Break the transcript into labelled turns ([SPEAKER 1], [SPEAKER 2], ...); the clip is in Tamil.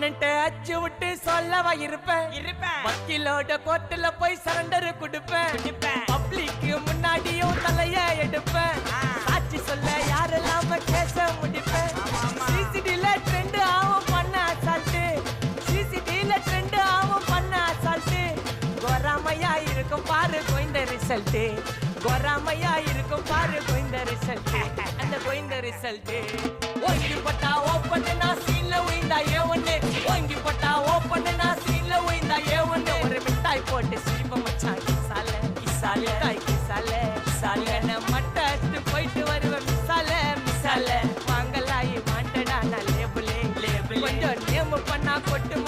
[SPEAKER 1] அண்ணன்ட்ட அச்சு விட்டு சொல்லவா இருப்பேன் வக்கீலோட கோர்ட்டுல போய் சரண்டர் கொடுப்பேன் பப்ளிக்கு முன்னாடியும் தலைய எடுப்பேன் சாட்சி சொல்ல யாரெல்லாம கேச முடிப்பேன் சிசிடில ட்ரெண்ட் ஆகும் பண்ண அசால்ட்டு சிசிடில ட்ரெண்ட் ஆகும் பண்ண அசால்ட்டு கோராமையா இருக்கும் பாரு கோயிந்த ரிசல்ட் கோராமையா இருக்கும் பாரு கோயிந்த ரிசல்ட் அந்த கோயிந்த ரிசல்ட் ஓங்கி பட்டா ஓப்பன் நான் சீன்ல உயிந்தா ஏவன்னு ஓங்கி பட்டா ஓப்பன் நான் சீன்ல உயிந்தா ஏவன்னு ஒரு மிட்டாய் போட்டு சீப்ப மச்சான் கிசால கிசால தாய் கிசால கிசால நான் மட்டை அடிச்சு போயிட்டு வருவேன் மிசால மிசால வாங்கலாயி மாட்டடா நான் லேபிளே லேபிள் கொஞ்சம் நேம் பண்ணா கொட்டு